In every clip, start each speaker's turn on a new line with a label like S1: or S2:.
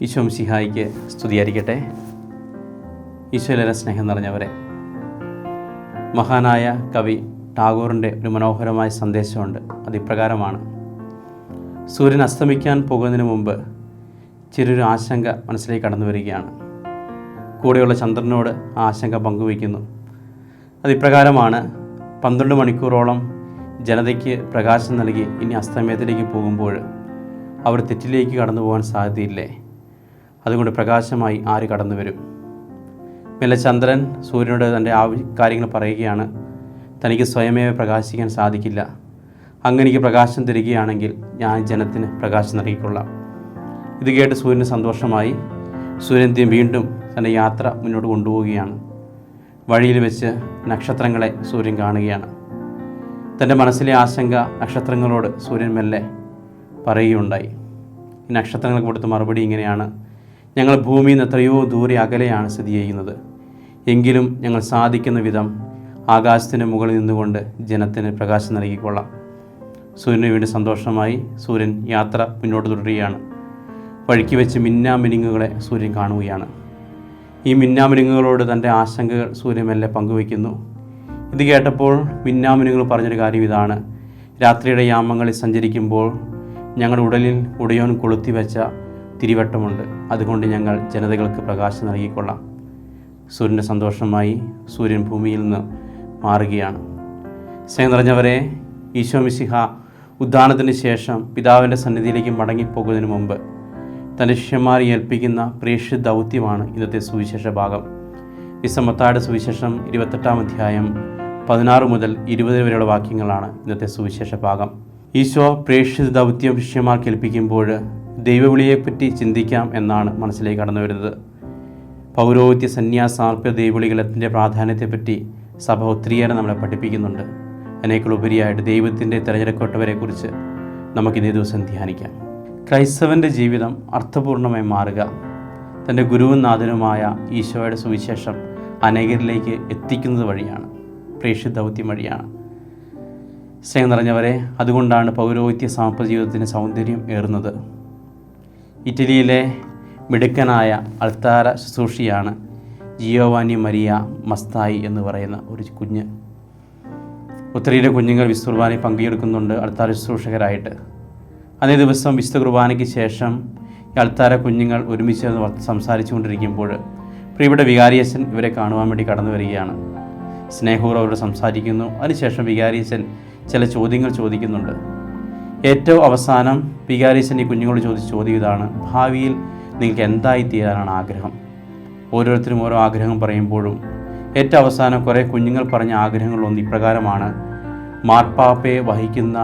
S1: ഈശോ മിശിഹായിക്ക് സ്തുതിയായിരിക്കട്ടെ. ഈശോയിലേറെ സ്നേഹം നിറഞ്ഞവരെ, മഹാനായ കവി ടാഗോറിൻ്റെ ഒരു മനോഹരമായ സന്ദേശമുണ്ട്. അതിപ്രകാരമാണ്: സൂര്യൻ അസ്തമിക്കാൻ പോകുന്നതിന് മുമ്പ് ചെറിയൊരു ആശങ്ക മനസ്സിലേക്ക് കടന്നു വരികയാണ്. കൂടെയുള്ള ചന്ദ്രനോട് ആ ആശങ്ക പങ്കുവയ്ക്കുന്നു. അതിപ്രകാരമാണ്: 12 മണിക്കൂറോളം ജനതയ്ക്ക് പ്രകാശം നൽകി ഇനി അസ്തമയത്തിലേക്ക് പോകുമ്പോൾ അവർ തെറ്റിലേക്ക് കടന്നു പോകാൻ സാധ്യതയില്ലേ? അതുകൊണ്ട് പ്രകാശമായി ആര് കടന്നു വരും? മെല്ലെ ചന്ദ്രൻ സൂര്യനോട് തൻ്റെ കാര്യങ്ങൾ പറയുകയാണ്. തനിക്ക് സ്വയമേ പ്രകാശിക്കാൻ സാധിക്കില്ല. അങ്ങനെനിക്ക് പ്രകാശം തരികയാണെങ്കിൽ ഞാൻ ജനത്തിന് പ്രകാശം നൽകിക്കൊള്ളാം. ഇത് കേട്ട് സൂര്യന് സന്തോഷമായി. സൂര്യൻ വീണ്ടും തൻ്റെ യാത്ര മുന്നോട്ട് കൊണ്ടുപോവുകയാണ്. വഴിയിൽ വെച്ച് നക്ഷത്രങ്ങളെ സൂര്യൻ കാണുകയാണ്. തൻ്റെ മനസ്സിലെ ആശങ്ക നക്ഷത്രങ്ങളോട് സൂര്യൻ മെല്ലെ പറയുകയുണ്ടായി. ഈ നക്ഷത്രങ്ങൾക്ക് കൊടുത്ത മറുപടി ഇങ്ങനെയാണ്: ഞങ്ങൾ ഭൂമിയിൽ നിന്ന് എത്രയോ ദൂരെ അകലെയാണ് സ്ഥിതി ചെയ്യുന്നത്. എങ്കിലും ഞങ്ങൾ സാധിക്കുന്ന വിധം ആകാശത്തിന് മുകളിൽ നിന്നുകൊണ്ട് ജനത്തിന് പ്രകാശം നൽകിക്കൊള്ളാം. സൂര്യന് വേണ്ടി സന്തോഷമായി സൂര്യൻ യാത്ര മുന്നോട്ട് തുടരുകയാണ്. വഴിക്ക് വെച്ച് മിന്നാമിനുങ്ങുകളെ സൂര്യൻ കാണുകയാണ്. ഈ മിന്നാമിനുങ്ങുകളോട് തൻ്റെ ആശങ്കകൾ സൂര്യൻ മെല്ലെ പങ്കുവയ്ക്കുന്നു. ഇത് കേട്ടപ്പോൾ മിന്നാമിനുങ്ങൾ പറഞ്ഞൊരു കാര്യം ഇതാണ്: രാത്രിയുടെ യാമങ്ങളിൽ സഞ്ചരിക്കുമ്പോൾ ഞങ്ങളുടെ ഉടലിൽ ഉടയോൻ കൊളുത്തി വെച്ച തിരിവട്ടമുണ്ട്. അതുകൊണ്ട് ഞങ്ങൾ ജനതകൾക്ക് പ്രകാശം നൽകിക്കൊള്ളാം. സൂര്യൻ്റെ സന്തോഷമായി സൂര്യൻ ഭൂമിയിൽ നിന്ന് മാറുകയാണ്. സ്നേഹം നിറഞ്ഞവരെ, ഈശോ മിശിഹ ഉദ്ധാനത്തിന് ശേഷം പിതാവിൻ്റെ സന്നിധിയിലേക്ക് മടങ്ങിപ്പോകുന്നതിന് മുമ്പ് തൻ്റെ ശിഷ്യന്മാരെ ഏൽപ്പിക്കുന്ന പ്രേക്ഷിത ദൗത്യമാണ് ഇന്നത്തെ സുവിശേഷ ഭാഗം. വിശുദ്ധ മത്തായിയുടെ സുവിശേഷം 28-ാം അധ്യായം 16 മുതൽ 20 വരെയുള്ള വാക്യങ്ങളാണ് ഇന്നത്തെ സുവിശേഷ ഭാഗം. ഈശോ പ്രേക്ഷിത ദൗത്യം ശിഷ്യന്മാർക്ക് ഏൽപ്പിക്കുമ്പോൾ ദൈവവിളിയെപ്പറ്റി ചിന്തിക്കാം എന്നാണ് മനസ്സിലേക്ക് കടന്നു വരുന്നത്. പൗരോഹിത്യ സന്യാസാർപ്യ ദൈവവിളികളത്തിൻ്റെ പ്രാധാന്യത്തെപ്പറ്റി സഭ ഒത്തിരിയേറെ നമ്മളെ പഠിപ്പിക്കുന്നുണ്ട്. അതിനേക്കാളുപരിയായിട്ട് ദൈവത്തിൻ്റെ തിരഞ്ഞെടുക്കപ്പെട്ടവരെക്കുറിച്ച് നമുക്കിതേ ദിവസം ധ്യാനിക്കാം. ക്രൈസ്തവൻ്റെ ജീവിതം അർത്ഥപൂർണമായി മാറുക തൻ്റെ ഗുരുവും നാഥനുമായ ഈശോയുടെ സുവിശേഷം അനേകരിലേക്ക് എത്തിക്കുന്നത് വഴിയാണ്, പ്രേക്ഷിത ദൗത്യം വഴിയാണ്. സ്നേഹം നിറഞ്ഞവരെ, അതുകൊണ്ടാണ് പൗരോഹിത്യ സാമൂഹ്യ ജീവിതത്തിന് സൗന്ദര്യം ഏറുന്നത്. ഇറ്റലിയിലെ മിടുക്കനായ അൾത്താര ശുശ്രൂഷിയാണ് ജിയോവാനി മരിയ മസ്തായി എന്ന് പറയുന്ന ഒരു കുഞ്ഞ്. ഒത്തിരിയുടെ കുഞ്ഞുങ്ങൾ വിശുദ്ധ കുർബാനയിൽ പങ്കെടുക്കുന്നുണ്ട് അൾത്താര ശുശ്രൂഷകരായിട്ട്. അതേ ദിവസം വിശുദ്ധ കുർബാനയ്ക്ക് ശേഷം ഈ അൾത്താര കുഞ്ഞുങ്ങൾ ഒരുമിച്ച് സംസാരിച്ചു കൊണ്ടിരിക്കുമ്പോൾ പ്രിയപ്പെട്ട വികാരിയച്ഛൻ ഇവരെ കാണുവാൻ വേണ്ടി കടന്നു വരികയാണ്. സ്നേഹപൂർവ്വം അവരോട് സംസാരിക്കുന്നു. അതിനുശേഷം വികാരിയച്ഛൻ ചില ചോദ്യങ്ങൾ ചോദിക്കുന്നുണ്ട്. ഏറ്റവും അവസാനം വികാരിയച്ഛൻ ഈ കുഞ്ഞുങ്ങളോട് ചോദിച്ച ചോദ്യം ഇതാണ്: ഭാവിയിൽ നിങ്ങൾക്ക് എന്തായി തീരാനാണ് ആഗ്രഹം? ഓരോരുത്തരും ഓരോ ആഗ്രഹം പറയുമ്പോഴും ഏറ്റവും അവസാനം കുറേ കുഞ്ഞുങ്ങൾ പറഞ്ഞ ആഗ്രഹങ്ങളൊന്നും ഇപ്രകാരമാണ്: മാർപ്പാപ്പയെ വഹിക്കുന്ന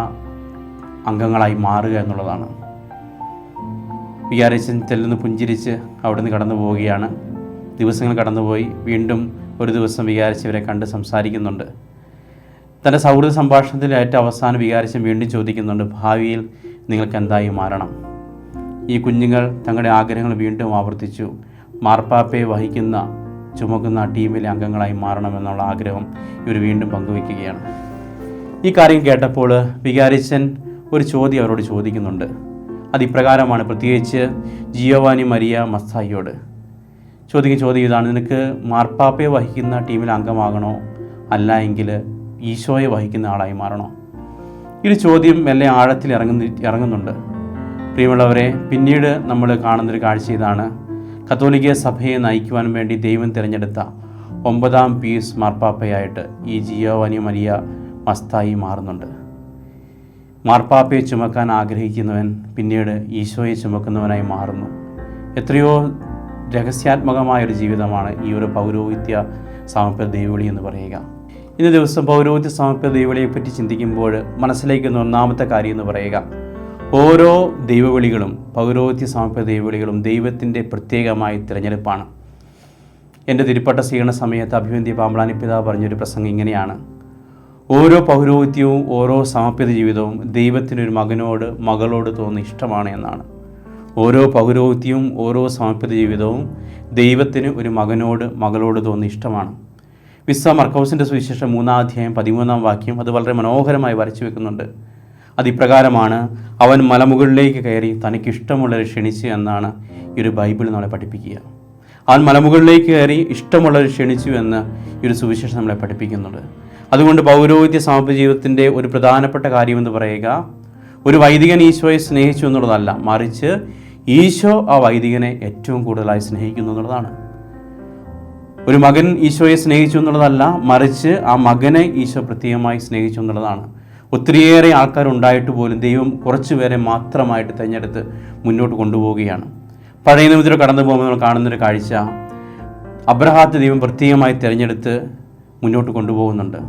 S1: അംഗങ്ങളായി മാറുക എന്നുള്ളതാണ്. വികാരിയച്ഛൻ തെല്ലുന്ന് പുഞ്ചിരിച്ച് അവിടുന്ന് കടന്നു പോവുകയാണ്. ദിവസങ്ങൾ കടന്നുപോയി. വീണ്ടും ഒരു ദിവസം വികാരിയച്ഛൻ ഇവരെ കണ്ട് സംസാരിക്കുന്നുണ്ട്. തൻ്റെ സൗഹൃദ സംഭാഷണത്തിൽ ഏറ്റവും അവസാനം വികാരിയച്ഛൻ വീണ്ടും ചോദിക്കുന്നുണ്ട്: ഭാവിയിൽ നിങ്ങൾക്ക് എന്തായി മാറണം? ഈ കുഞ്ഞുങ്ങൾ തങ്ങളുടെ ആഗ്രഹങ്ങൾ വീണ്ടും ആവർത്തിച്ചു. മാർപ്പാപ്പയെ ചുമക്കുന്ന ടീമിലെ അംഗങ്ങളായി മാറണമെന്നുള്ള ആഗ്രഹം ഇവർ വീണ്ടും പങ്കുവയ്ക്കുകയാണ്. ഈ കാര്യം കേട്ടപ്പോൾ വികാരിയച്ഛൻ ഒരു ചോദ്യം അവരോട് ചോദിക്കുന്നുണ്ട്. അതിപ്രകാരമാണ്, പ്രത്യേകിച്ച് ജിയോവാനി മരിയ മസ്തായിയോട് ചോദിക്കുന്ന ചോദ്യം ഇതാണ്: നിനക്ക് മാർപ്പാപ്പയെ വഹിക്കുന്ന ടീമിൽ അംഗമാകണോ, അല്ല എങ്കിൽ ഈശോയെ വഹിക്കുന്ന ആളായി മാറണോ? ഈ ഒരു ചോദ്യം മെല്ലെ ആഴത്തിൽ ഇറങ്ങുന്നുണ്ട്. പ്രിയമുള്ളവരെ, പിന്നീട് നമ്മൾ കാണുന്നൊരു കാഴ്ച ഇതാണ്: കത്തോലിക്ക സഭയെ നയിക്കുവാൻ വേണ്ടി ദൈവം തിരഞ്ഞെടുത്ത 9-ാം പീസ് മാർപ്പാപ്പയായിട്ട് ഈ ജിയോവാനി മരിയ മസ്തായി മാറുന്നുണ്ട്. മാർപ്പാപ്പയെ ചുമക്കാൻ ആഗ്രഹിക്കുന്നവൻ പിന്നീട് ഈശോയെ ചുമക്കുന്നവനായി മാറുന്നു. എത്രയോ രഹസ്യാത്മകമായൊരു ജീവിതമാണ് ഈ ഒരു പൗരോഹിത്യ സാമൂഹ്യ ദൈവവിളി എന്ന് പറയുക. ഇന്ന് ദിവസം പൗരോഹിത്യ സാമൂഹ്യ ദൈവവിളിയെപ്പറ്റി ചിന്തിക്കുമ്പോൾ മനസ്സിലേക്കുന്ന ഒന്നാമത്തെ കാര്യം എന്ന് പറയുക, ഓരോ ദൈവവിളികളും പൗരോഹിത്യ സാമൂഹ്യ ദൈവവിളികളും ദൈവത്തിൻ്റെ പ്രത്യേകമായ തിരഞ്ഞെടുപ്പാണ്. എൻ്റെ തിരുപ്പട്ട സ്വീകരണ സമയത്ത് അഭിവന്ധ്യ പാമ്പളാനി പിതാവ് പറഞ്ഞൊരു പ്രസംഗം ഇങ്ങനെയാണ്: ഓരോ പൗരോഹിത്യവും ഓരോ സമർപ്പിത ജീവിതവും ദൈവത്തിനൊരു മകനോട് മകളോട് തോന്നുന്ന ഇഷ്ടമാണ് എന്നാണ്. ഓരോ പൗരോഹിത്യവും ഓരോ സമർപ്പിത ജീവിതവും ദൈവത്തിന് ഒരു മകനോട് മകളോട് തോന്നുന്ന ഇഷ്ടമാണ്. വിശുദ്ധ മർക്കോസിൻ്റെ സുവിശേഷം 3-ാം അധ്യായം 13-ാം വാക്യം അത് വളരെ മനോഹരമായി വരച്ചു വെക്കുന്നുണ്ട്. അതിപ്രകാരമാണ് അവൻ മലമുകളിലേക്ക് കയറി തനിക്കിഷ്ടമുള്ളവരെ ക്ഷണിച്ചു എന്നാണ് ഈ ഒരു ബൈബിൾ നമ്മളെ പഠിപ്പിക്കുക. അവൻ മലമുകളിലേക്ക് കയറി ഇഷ്ടമുള്ളവരെ ക്ഷണിച്ചു എന്ന് ഈ ഒരു സുവിശേഷം നമ്മളെ പഠിപ്പിക്കുന്നുണ്ട്. അതുകൊണ്ട് പൗരോഹിത്യ സമർപ്പണ ജീവിതത്തിൻ്റെ ഒരു പ്രധാനപ്പെട്ട കാര്യമെന്ന് പറയുക, ഒരു വൈദികൻ ഈശോയെ സ്നേഹിച്ചു എന്നുള്ളതല്ല, മറിച്ച് ഈശോ ആ വൈദികനെ ഏറ്റവും കൂടുതലായി സ്നേഹിക്കുന്നു എന്നുള്ളതാണ്. ഒരു മകൻ ഈശോയെ സ്നേഹിച്ചു എന്നുള്ളതല്ല, മറിച്ച് ആ മകനെ ഈശോ പ്രത്യേകമായി സ്നേഹിച്ചു എന്നുള്ളതാണ്. ഒത്തിരിയേറെ ആൾക്കാരുണ്ടായിട്ട് പോലും ദൈവം കുറച്ച് പേരെ മാത്രമായിട്ട് തിരഞ്ഞെടുത്ത് മുന്നോട്ട് കൊണ്ടുപോവുകയാണ്. പഴയ നിയമത്തിൽ കടന്നു പോകുമ്പോൾ നമ്മൾ കാണുന്നൊരു കാഴ്ച, അബ്രഹാത്തെ ദൈവം പ്രത്യേകമായി തിരഞ്ഞെടുത്ത് മുന്നോട്ട് കൊണ്ടുപോകുന്നുണ്ട്.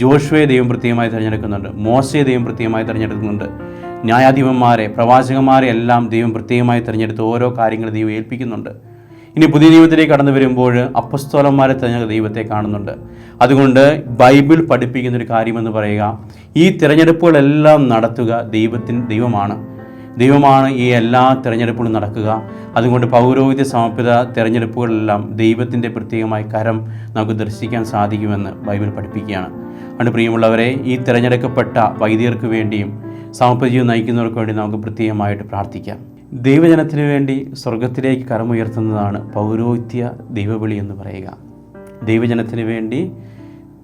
S1: ജോഷുവയെ ദൈവം പ്രത്യേകമായി തിരഞ്ഞെടുക്കുന്നുണ്ട്. മോശയെ ദൈവം പ്രത്യേകമായി തിരഞ്ഞെടുക്കുന്നുണ്ട്. ന്യായാധിപന്മാരെ, പ്രവാചകന്മാരെ എല്ലാം ദൈവം പ്രത്യേകമായി തിരഞ്ഞെടുത്ത് ഓരോ കാര്യങ്ങൾ ദൈവം ഏൽപ്പിക്കുന്നുണ്ട്. ഇനി പുതിയ നിയമത്തിലേക്ക് കടന്നു വരുമ്പോൾ അപ്പസ്തോലന്മാരെ തിരഞ്ഞെടുത്ത ദൈവത്തെ കാണുന്നുണ്ട്. അതുകൊണ്ട് ബൈബിൾ പഠിപ്പിക്കുന്നൊരു കാര്യമെന്ന് പറയുക, ഈ തിരഞ്ഞെടുപ്പുകളെല്ലാം നടത്തുക ദൈവമാണ് ഈ എല്ലാ തിരഞ്ഞെടുപ്പുകളും നടക്കുക. അതുകൊണ്ട് പൗരോഹിത്യ സമർപ്പിത തിരഞ്ഞെടുപ്പുകളെല്ലാം ദൈവത്തിൻ്റെ പ്രത്യേകമായ കരം നമുക്ക് ദർശിക്കാൻ സാധിക്കുമെന്ന് ബൈബിൾ പഠിപ്പിക്കുകയാണ്. അതുകൊണ്ട് പ്രിയമുള്ളവരെ, ഈ തിരഞ്ഞെടുക്കപ്പെട്ട വൈദികർക്ക് വേണ്ടിയും സമർപ്പിത ജീവിതം നയിക്കുന്നവർക്ക് വേണ്ടി നമുക്ക് പ്രത്യേകമായിട്ട് പ്രാർത്ഥിക്കാം. ദൈവജനത്തിന് വേണ്ടി സ്വർഗത്തിലേക്ക് കരമുയർത്തുന്നതാണ് പൗരോഹിത്യ ദൈവവിളി എന്ന് പറയുക. ദൈവജനത്തിന് വേണ്ടി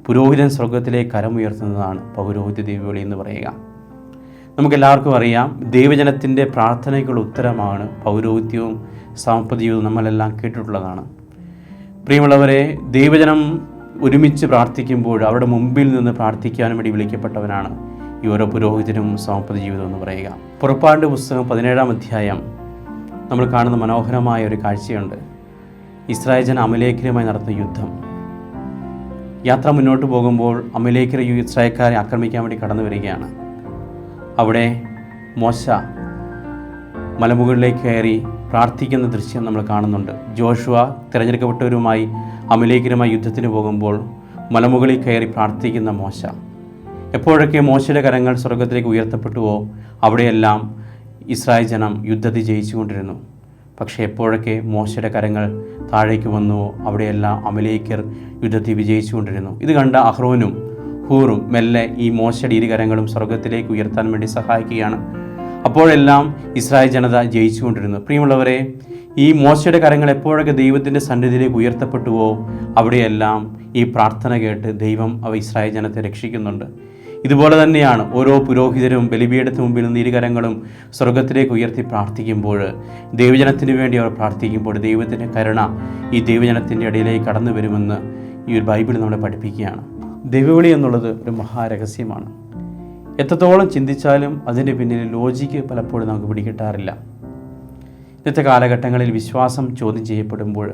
S1: പുരോഹിതൻ സ്വർഗത്തിലേക്ക് കരമുയർത്തുന്നതാണ് പൗരോഹിത്യ ദൈവവിളി എന്ന് പറയുക. നമുക്കെല്ലാവർക്കും അറിയാം, ദൈവജനത്തിൻ്റെ പ്രാർത്ഥനയ്ക്കുള്ള ഉത്തരമാണ് പൗരോഹിത്യവും സമർപ്പണ ജീവിതവും. നമ്മളെല്ലാം കേട്ടിട്ടുള്ളതാണ്. പ്രിയമുള്ളവരെ, ദൈവജനം ഒരുമിച്ച് പ്രാർത്ഥിക്കുമ്പോൾ അവരുടെ മുമ്പിൽ നിന്ന് പ്രാർത്ഥിക്കാനും വേണ്ടി വിളിക്കപ്പെട്ടവനാണ് ഈ ഓരോ പുരോഹിതനും സമർപ്പണ ജീവിതം എന്ന് പറയുക. പുറപ്പാടിൻ്റെ പുസ്തകം 17-ാം അധ്യായം നമ്മൾ കാണുന്ന മനോഹരമായ ഒരു കാഴ്ചയുണ്ട്. ഇസ്രായേൽ ജനം അമലേക്കരുമായി നടത്തുന്ന യുദ്ധം. യാത്ര മുന്നോട്ട് പോകുമ്പോൾ അമലേക്കർ ഇസ്രായേൽക്കാരെ ആക്രമിക്കാൻ വേണ്ടി കടന്നു വരികയാണ്. അവിടെ മോശ മലമുകളിലേക്ക് കയറി പ്രാർത്ഥിക്കുന്ന ദൃശ്യം നമ്മൾ കാണുന്നുണ്ട്. ജോഷുവ തിരഞ്ഞെടുക്കപ്പെട്ടവരുമായി അമലേക്കരുമായി യുദ്ധത്തിന് പോകുമ്പോൾ മലമുകളിൽ കയറി പ്രാർത്ഥിക്കുന്ന മോശ. എപ്പോഴൊക്കെ മോശയുടെ കരങ്ങൾ സ്വർഗത്തിലേക്ക് ഉയർത്തപ്പെട്ടുവോ അവിടെയെല്ലാം ഇസ്രായേൽ ജനം യുദ്ധത്തിൽ ജയിച്ചുകൊണ്ടിരുന്നു. പക്ഷേ എപ്പോഴൊക്കെ മോശയുടെ കരങ്ങൾ താഴേക്ക് വന്നുവോ അവിടെയെല്ലാം അമലേക്കർ യുദ്ധത്തിൽ വിജയിച്ചുകൊണ്ടിരുന്നു. ഇത് കണ്ട അഹ്റോനും ഹൂറും മെല്ലെ ഈ മോശയുടെ ഇരുകരങ്ങളും സ്വർഗത്തിലേക്ക് ഉയർത്താൻ വേണ്ടി സഹായിക്കുകയാണ്. അപ്പോഴെല്ലാം ഇസ്രായേൽ ജനത ജയിച്ചുകൊണ്ടിരുന്നു. പ്രിയമുള്ളവരെ, ഈ മോശയുടെ കരങ്ങൾ എപ്പോഴൊക്കെ ദൈവത്തിൻ്റെ സന്നിധിയിലേക്ക് ഉയർത്തപ്പെട്ടുവോ അവിടെയെല്ലാം ഈ പ്രാർത്ഥന കേട്ട് ദൈവം ഇസ്രായേൽ ജനത്തെ രക്ഷിക്കുന്നുണ്ട്. ഇതുപോലെ തന്നെയാണ് ഓരോ പുരോഹിതരും ബലിപീഠത്തിന് മുമ്പിൽ നിന്ന് ഇരുകരങ്ങളും സ്വർഗത്തിലേക്ക് ഉയർത്തി പ്രാർത്ഥിക്കുമ്പോൾ, ദൈവജനത്തിന് വേണ്ടി അവർ പ്രാർത്ഥിക്കുമ്പോൾ ദൈവത്തിൻ്റെ കരുണ ഈ ദൈവജനത്തിൻ്റെ ഇടയിലേക്ക് കടന്നു വരുമെന്ന് ഈ ഒരു ബൈബിൾ നമ്മളെ പഠിപ്പിക്കുകയാണ്. ദൈവവിളി എന്നുള്ളത് ഒരു മഹാരഹസ്യമാണ്. എത്രത്തോളം ചിന്തിച്ചാലും അതിൻ്റെ പിന്നിൽ ലോജിക്ക് പലപ്പോഴും നമുക്ക് പിടികിട്ടാറില്ല. ഇന്നത്തെ കാലഘട്ടങ്ങളിൽ വിശ്വാസം ചോദ്യം ചെയ്യപ്പെടുമ്പോൾ,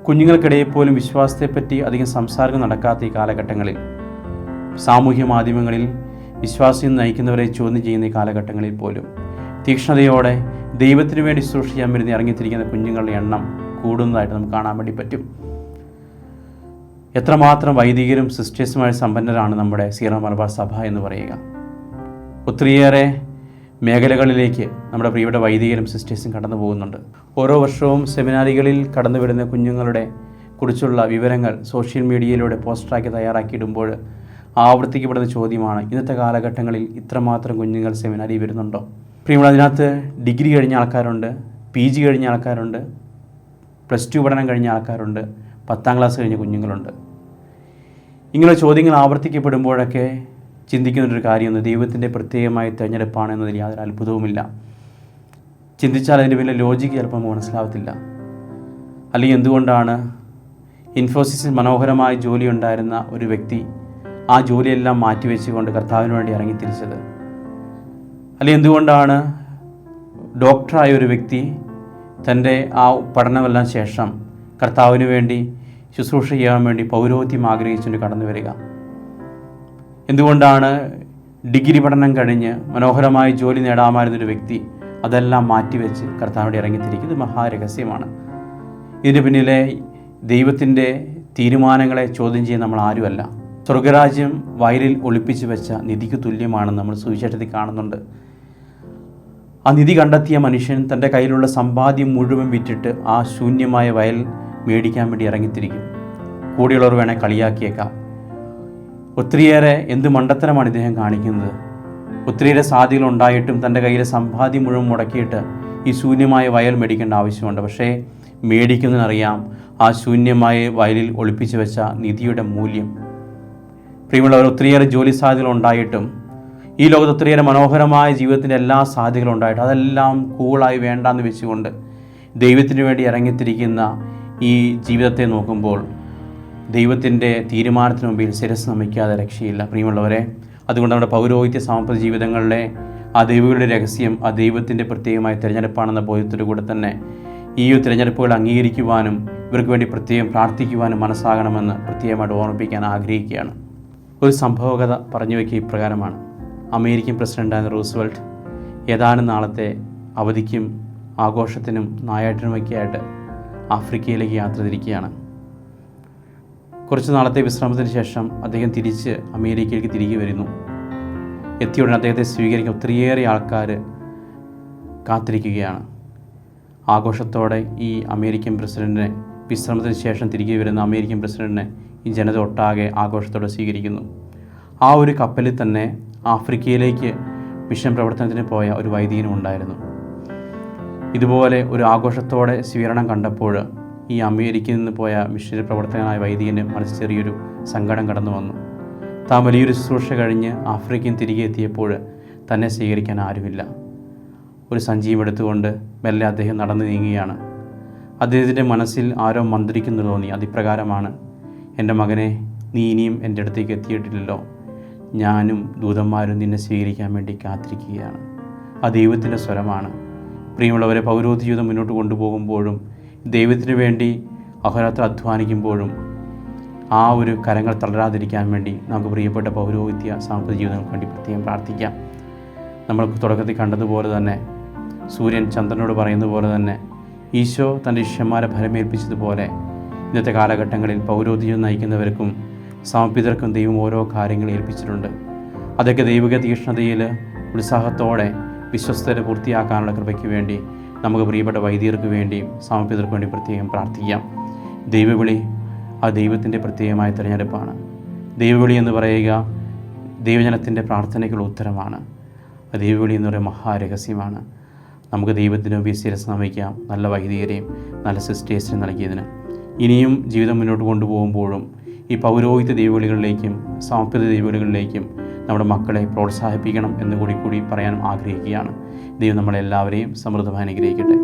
S1: കുഞ്ഞുങ്ങൾക്കിടയിൽ പോലും വിശ്വാസത്തെപ്പറ്റി അധികം സംസാരം നടക്കാത്ത ഈ കാലഘട്ടങ്ങളിൽ, സാമൂഹ്യ മാധ്യമങ്ങളിൽ വിശ്വാസം നയിക്കുന്നവരെ ചോദ്യം ചെയ്യുന്ന ഈ കാലഘട്ടങ്ങളിൽ പോലും തീക്ഷ്ണതയോടെ ദൈവത്തിന് വേണ്ടി ശുശ്രൂഷിക്കാൻ വേണ്ടി ഇറങ്ങിത്തിരിക്കുന്ന കുഞ്ഞുങ്ങളുടെ എണ്ണം കൂടുന്നതായിട്ട് നമുക്ക് കാണാൻ വേണ്ടി പറ്റും. എത്രമാത്രം വൈദികരും സിസ്റ്റേഴ്സുമായി സമ്പന്നരാണ് നമ്മുടെ സീറോ മലബാർ സഭ എന്ന് പറയുക. ഒത്തിരിയേറെ മേഖലകളിലേക്ക് നമ്മുടെ പ്രിയപ്പെട്ട വൈദികരും സിസ്റ്റേഴ്സും കടന്നു പോകുന്നുണ്ട്. ഓരോ വർഷവും സെമിനാരികളിൽ കടന്നു വരുന്ന കുഞ്ഞുങ്ങളുടെ കുറിച്ചുള്ള വിവരങ്ങൾ സോഷ്യൽ മീഡിയയിലൂടെ പോസ്റ്ററാക്കി തയ്യാറാക്കിയിടുമ്പോൾ ആവർത്തിക്കപ്പെടുന്ന ചോദ്യമാണ്, ഇന്നത്തെ കാലഘട്ടങ്ങളിൽ ഇത്രമാത്രം കുഞ്ഞുങ്ങൾ സെമിനാരി വരുന്നുണ്ടോ? പ്രിയമുള്ള, അതിനകത്ത് ഡിഗ്രി കഴിഞ്ഞ ആൾക്കാരുണ്ട്, PG കഴിഞ്ഞ ആൾക്കാരുണ്ട്, +2 പഠനം കഴിഞ്ഞ ആൾക്കാരുണ്ട്, 10ാം ക്ലാസ് കഴിഞ്ഞ കുഞ്ഞുങ്ങളുണ്ട്. ഇങ്ങനെ ചോദ്യങ്ങൾ ആവർത്തിക്കപ്പെടുമ്പോഴൊക്കെ ചിന്തിക്കുന്നൊരു കാര്യമെന്ന് ദൈവത്തിൻ്റെ പ്രത്യേകമായ തിരഞ്ഞെടുപ്പാണ് എന്നതിൽ യാതൊരു അത്ഭുതവുമില്ല. ചിന്തിച്ചാൽ അതിൻ്റെ വലിയ ലോജിക്ക് ചിലപ്പോൾ മനസ്സിലാവത്തില്ല. അല്ലെങ്കിൽ എന്തുകൊണ്ടാണ് ഇൻഫോസിസിൽ മനോഹരമായ ജോലി ഉണ്ടായിരുന്ന ഒരു വ്യക്തി ആ ജോലിയെല്ലാം മാറ്റിവെച്ചുകൊണ്ട് കർത്താവിന് വേണ്ടി ഇറങ്ങിത്തിരിച്ചത്? അല്ലെങ്കിൽ എന്തുകൊണ്ടാണ് ഡോക്ടറായ ഒരു വ്യക്തി തൻ്റെ ആ പഠനമെല്ലാം ശേഷം കർത്താവിന് വേണ്ടി ശുശ്രൂഷ ചെയ്യാൻ വേണ്ടി പൗരോഹിത്യം ആഗ്രഹിച്ചുകൊണ്ട് കടന്നു വരിക? എന്തുകൊണ്ടാണ് ഡിഗ്രി പഠനം കഴിഞ്ഞ് മനോഹരമായ ജോലി നേടാമായിരുന്നൊരു വ്യക്തി അതെല്ലാം മാറ്റിവെച്ച് കർത്താവിൻ്റെ ഇറങ്ങിത്തിരിക്കുന്നത്? മഹാരഹസ്യമാണ്. ഇതിന് പിന്നിലെ ദൈവത്തിൻ്റെ തീരുമാനങ്ങളെ ചോദ്യം ചെയ്യാൻ നമ്മൾ ആരുമല്ല. സ്വർഗരാജ്യം വയലിൽ ഒളിപ്പിച്ചു വെച്ച നിധിക്ക് തുല്യമാണെന്ന് നമ്മൾ സുവിശേഷത്തിൽ കാണുന്നുണ്ട്. ആ നിധി കണ്ടെത്തിയ മനുഷ്യൻ തൻ്റെ കയ്യിലുള്ള സമ്പാദ്യം മുഴുവൻ വിറ്റിട്ട് ആ ശൂന്യമായ വയൽ മേടിക്കാൻ വേണ്ടി ഇറങ്ങിത്തിരിക്കും. കൂടെയുള്ളവർ വേണേൽ കളിയാക്കിയേക്കാം. ഒത്തിരിയേറെ എന്ത് മണ്ടത്തരമാണ് ഇദ്ദേഹം കാണിക്കുന്നത്. ഒത്തിരിയേറെ സാധ്യതകൾ ഉണ്ടായിട്ടും തൻ്റെ കയ്യിലെ സമ്പാദ്യം മുഴുവൻ മുടക്കിയിട്ട് ഈ ശൂന്യമായ വയൽ മേടിക്കേണ്ട ആവശ്യമുണ്ട്. പക്ഷേ മേടിക്കുന്നതിനറിയാം ആ ശൂന്യമായ വയലിൽ ഒളിപ്പിച്ചു വെച്ച നിധിയുടെ മൂല്യം. പ്രിയമുള്ളവർ, ഒത്തിരിയേറെ ജോലി സാധ്യതകൾ ഉണ്ടായിട്ടും ഈ ലോകത്ത് ഒത്തിരിയേറെ മനോഹരമായ ജീവിതത്തിൻ്റെ എല്ലാ സാധ്യതകളും ഉണ്ടായിട്ടും അതെല്ലാം കൂളായി വേണ്ടാന്ന് വെച്ചുകൊണ്ട് ദൈവത്തിന് വേണ്ടി ഇറങ്ങിത്തിരിക്കുന്ന ഈ ജീവിതത്തെ നോക്കുമ്പോൾ ദൈവത്തിൻ്റെ തീരുമാനത്തിന് മുമ്പിൽ ശിരസ് നമിക്കാതെ രക്ഷയില്ല. പ്രിയമുള്ളവരെ, അതുകൊണ്ട് നമ്മുടെ പൗരോഹിത്യ സാമ്പത്തിക ജീവിതങ്ങളിലെ ആ ദൈവങ്ങളുടെ രഹസ്യം ആ ദൈവത്തിൻ്റെ പ്രത്യേകമായ തിരഞ്ഞെടുപ്പാണെന്ന ബോധ്യത്തോടു കൂടെ തന്നെ ഈ തിരഞ്ഞെടുപ്പുകൾ അംഗീകരിക്കുവാനും ഇവർക്ക് വേണ്ടി പ്രത്യേകം പ്രാർത്ഥിക്കുവാനും മനസ്സാകണമെന്ന് പ്രത്യേകമായിട്ട് ഓർമ്മിപ്പിക്കാൻ ആഗ്രഹിക്കുകയാണ്. ഒരു സംഭവകഥ പറഞ്ഞു വയ്ക്കുക ഇപ്രകാരമാണ്. അമേരിക്കൻ പ്രസിഡൻ്റായ റൂസ്വെൽറ്റ് ഏതാനും നാളത്തെ അവധിക്കും ആഘോഷത്തിനും നായാട്ടിനുമൊക്കെയായിട്ട് ആഫ്രിക്കയിലേക്ക് യാത്ര തിരിക്കുകയാണ്. കുറച്ച് നാളത്തെ വിശ്രമത്തിന് ശേഷം അദ്ദേഹം തിരിച്ച് അമേരിക്കയിലേക്ക് തിരികെ വരുന്നു. എത്തിയ ഉടനെ അദ്ദേഹത്തെ സ്വീകരിക്കാൻ ഒത്തിരിയേറെ ആൾക്കാർ കാത്തിരിക്കുകയാണ്. ആഘോഷത്തോടെ ഈ അമേരിക്കൻ പ്രസിഡൻറ്റിനെ, വിശ്രമത്തിന് ശേഷം തിരികെ വരുന്ന അമേരിക്കൻ പ്രസിഡൻറ്റിനെ ഈ ജനത ഒട്ടാകെ ആഘോഷത്തോടെ സ്വീകരിക്കുന്നു. ആ ഒരു കപ്പലിൽ തന്നെ ആഫ്രിക്കയിലേക്ക് മിഷൻ പ്രവർത്തനത്തിന് പോയ ഒരു വൈദികനും ഉണ്ടായിരുന്നു. ഇതുപോലെ ഒരു ആഘോഷത്തോടെ സ്വീകരണം കണ്ടപ്പോൾ ഈ അമേരിക്കയിൽ നിന്ന് പോയ മിഷനറി പ്രവർത്തകനായ വൈദികന് മനസ്സിൽ ചെറിയൊരു സങ്കടം കടന്നു വന്നു. താൻ വലിയൊരു ശുശ്രൂഷ കഴിഞ്ഞ് ആഫ്രിക്കയിൽ തിരികെ എത്തിയപ്പോൾ തന്നെ സ്വീകരിക്കാൻ ആരുമില്ല. ഒരു സഞ്ചിയും എടുത്തുകൊണ്ട് മെല്ലെ അദ്ദേഹം നടന്നു നീങ്ങുകയാണ്. അദ്ദേഹത്തിൻ്റെ മനസ്സിൽ ആരോ മന്ത്രിക്കുന്നു തോന്നി. അതിപ്രകാരമാണ്: എൻ്റെ മകനെ, നീ ഇനിയും എൻ്റെ അടുത്തേക്ക് എത്തിയിട്ടില്ലല്ലോ, ഞാനും ദൂതന്മാരും നിന്നെ സ്വീകരിക്കാൻ വേണ്ടി കാത്തിരിക്കുകയാണ്. ആ ദൈവത്തിൻ്റെ സ്വരമാണ്. പ്രിയമുള്ളവരെ, പൗരോഹിത്യ ജീവിതം മുന്നോട്ട് കൊണ്ടുപോകുമ്പോഴും ദൈവത്തിന് വേണ്ടി അഹോരാത്രം അധ്വാനിക്കുമ്പോഴും ആ ഒരു കരങ്ങൾ തളരാതിരിക്കാൻ വേണ്ടി നമുക്ക് പ്രിയപ്പെട്ട പൗരോഹിത്യ സാമ്പത്തിക ജീവിതങ്ങൾക്ക് വേണ്ടി പ്രത്യേകം പ്രാർത്ഥിക്കാം. നമ്മൾക്ക് തുടക്കത്തിൽ കണ്ടതുപോലെ തന്നെ സൂര്യൻ ചന്ദ്രനോട് പറയുന്ന പോലെ തന്നെ ഈശോ തൻ്റെ ശിഷ്യന്മാരെ ഫലമേൽപ്പിച്ചതുപോലെ ഇന്നത്തെ കാലഘട്ടങ്ങളിൽ പൗരോഹിത്യ ജീവിതം നയിക്കുന്നവർക്കും സമർപ്പിതർക്കും ദൈവം ഓരോ കാര്യങ്ങൾ ഏൽപ്പിച്ചിട്ടുണ്ട്. അതൊക്കെ ദൈവിക തീക്ഷ്ണതയിൽ ഉത്സാഹത്തോടെ വിശ്വസ്തരെ പൂർത്തിയാക്കാനുള്ള കൃപയ്ക്ക് വേണ്ടി നമുക്ക് പ്രിയപ്പെട്ട വൈദികർക്ക് വേണ്ടിയും സമർപ്പിതർക്ക് വേണ്ടി പ്രത്യേകം പ്രാർത്ഥിക്കാം. ദൈവവിളി ആ ദൈവത്തിൻ്റെ പ്രത്യേകമായ തിരഞ്ഞെടുപ്പാണ്. ദൈവവിളി എന്ന് പറയുക ദൈവജനത്തിൻ്റെ പ്രാർത്ഥനയ്ക്കുള്ള ഉത്തരമാണ്. ആ ദൈവവിളി എന്ന് പറയുക മഹാരഹസ്യമാണ്. നമുക്ക് ദൈവത്തിനും ശിരസ് നമിക്കാം, നല്ല വൈദികരെയും നല്ല സിസ്റ്റേഴ്സിനും നൽകിയതിന്. ഇനിയും ജീവിതം മുന്നോട്ട് കൊണ്ടുപോകുമ്പോഴും ഈ പൗരോഹിത്യ ദൈവവിളികളിലേക്കും സമർപ്പിത ദൈവവിളികളിലേക്കും നമ്മുടെ മക്കളെ പ്രോത്സാഹിപ്പിക്കണം എന്ന് കൂടി പറയാൻ ആഗ്രഹിക്കുകയാണ്. ദൈവം നമ്മളെല്ലാവരെയും സമൃദ്ധമായി അനുഗ്രഹിക്കട്ടെ.